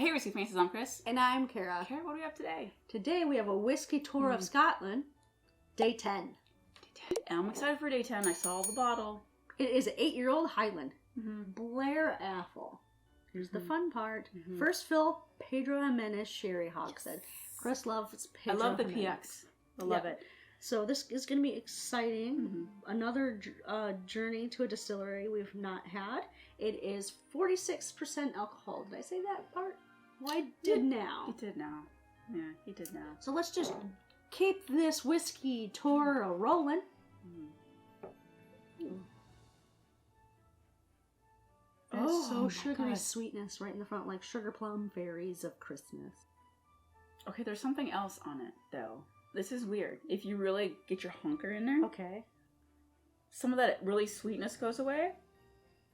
Hey, Whisky Faces, I'm Chris. And I'm Kara. Kara, what do we have today? Today we have a Whisky Tour of Scotland, Day 10. Day 10. And I'm excited for Day 10. I saw the bottle. It is an 8-year-old Highland. Blair Apple. Here's the fun part. First fill, Pedro Jimenez Sherry Hogshead. Chris loves Pedro I love the Jimenez. PX. I love it. So this is going to be exciting. Another journey to a distillery we've not had. It is 46% alcohol. Did I say that part? Well, I did now. He did now. Yeah, he did now. So let's just keep this whiskey tour rolling. It's so sugary sweetness right in the front, like sugar plum berries of Christmas. Okay, there's something else on it, though. This is weird. If you really get your hunker in there, Okay. some of that really sweetness goes away,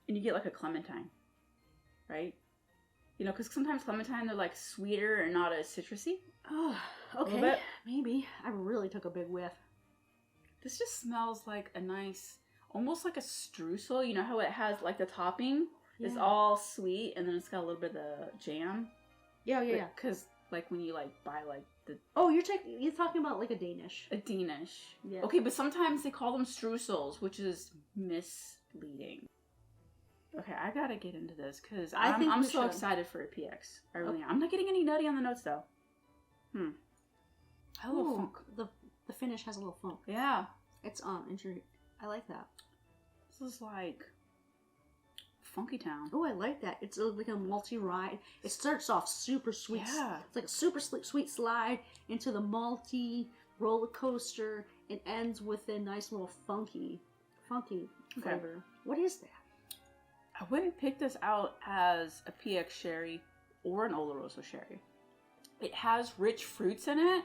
and you get like a clementine, right? You know, because sometimes clementine, they're like sweeter and not as citrusy. Oh, little okay. bit. Maybe. I really took a big whiff. This just smells like a nice, almost like a streusel. You know how it has like the topping is all sweet, and then it's got a little bit of the jam. Yeah. Because like when you like buy like the Oh, you're talking about like a Danish. a Danish. Yeah. Okay, but sometimes they call them streusels, which is misleading. Okay, I gotta get into this because I'm so excited for a PX. I really am. I'm not getting any nutty on the notes though. A little funk. The finish has a little funk. Yeah. It's interesting. I like that. This is like Funky Town. Oh, I like that. It's like a malty rye. It starts off super sweet. Yeah. It's like a super sweet slide into the malty roller coaster. It ends with a nice little funky flavor. What is that? I wouldn't pick this out as a PX sherry or an Oloroso sherry. It has rich fruits in it,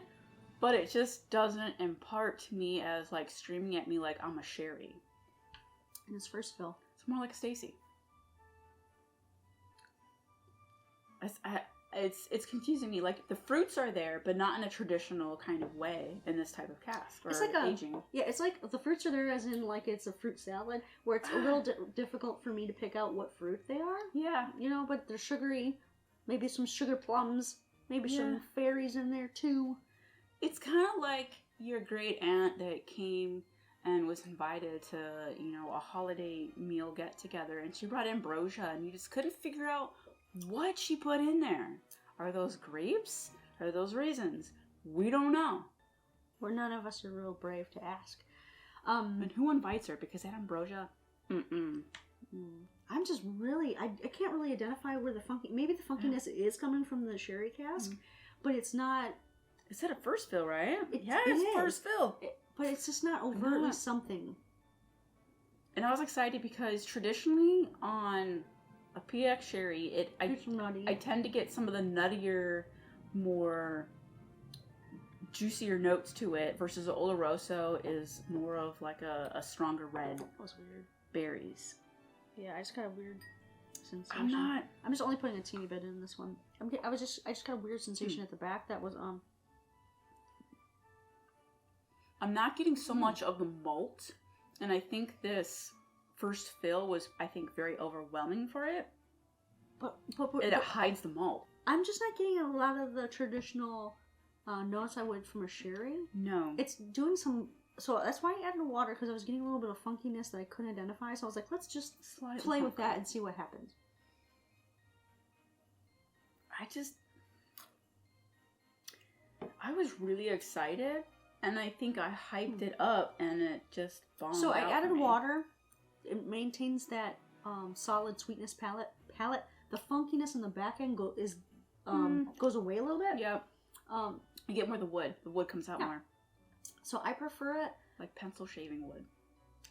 but it just doesn't impart to me as like streaming at me like I'm a sherry. In its first fill. It's more like a Stacy. It's confusing me. Like the fruits are there, but not in a traditional kind of way in this type of cask or it's like aging. It's like the fruits are there as in like it's a fruit salad, where it's a little difficult for me to pick out what fruit they are. Yeah. You know, but they're sugary. Maybe some sugar plums. Maybe some berries in there too. It's kind of like your great aunt that came and was invited to, you know, a holiday meal get together, and she brought ambrosia, and you just couldn't figure out what she put in there. Are those grapes? Are those raisins? We don't know. Well, none of us are real brave to ask. And who invites her? Because that ambrosia, I'm just really, I can't really identify where the maybe the funkiness is coming from the sherry cask, but it's not. It's at a first fill, right? It's first fill. But it's just not overtly something. And I was excited because traditionally on a PX sherry, I tend to get some of the nuttier, more juicier notes to it, versus the Oloroso is more of like a stronger red. That was weird. Berries. Yeah, I just got a weird sensation. I'm just only putting a teeny bit in this one. I just got a weird sensation at the back that was I'm not getting so much of the malt, and I think this first fill was, I think, very overwhelming for it. But it hides the malt. I'm just not getting a lot of the traditional notes I would from a sherry. No. It's doing some. So that's why I added water, because I was getting a little bit of funkiness that I couldn't identify. So I was like, let's just play with that and see what happens. I was really excited, and I think I hyped it up, and it just bombed. So I added water. It maintains that solid sweetness palate. The funkiness in the back end goes away a little bit. Yep. You get more of the wood. The wood comes out more. So I prefer it like pencil shaving wood.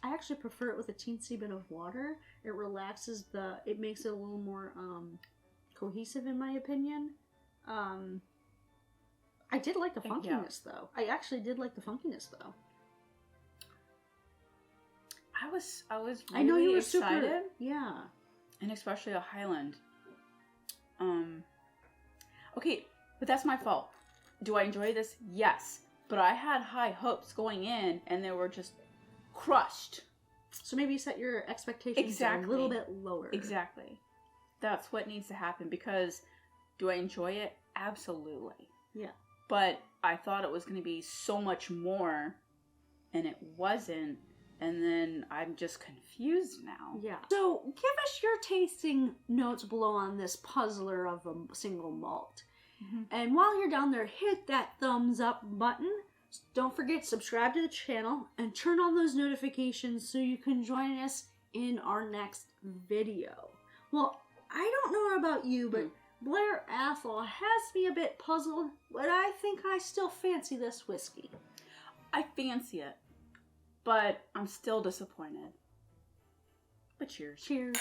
I actually prefer it with a teensy bit of water. It relaxes it makes it a little more cohesive in my opinion. I did like the funkiness though. I actually did like the funkiness though. I was really I know you were excited. Yeah. And especially a Highland. Okay, but that's my fault. Do I enjoy this? Yes. But I had high hopes going in, and they were just crushed. So maybe you set your expectations a little bit lower. Exactly. That's what needs to happen, because Do I enjoy it? Absolutely. Yeah. But I thought it was going to be so much more, and it wasn't. And then I'm just confused now. Yeah. So give us your tasting notes below on this puzzler of a single malt. Mm-hmm. And while you're down there, hit that thumbs up button. Don't forget to subscribe to the channel and turn on those notifications so you can join us in our next video. Well, I don't know about you, but Blair Athol has me a bit puzzled, but I think I still fancy this whiskey. I fancy it, but I'm still disappointed. But cheers. Cheers.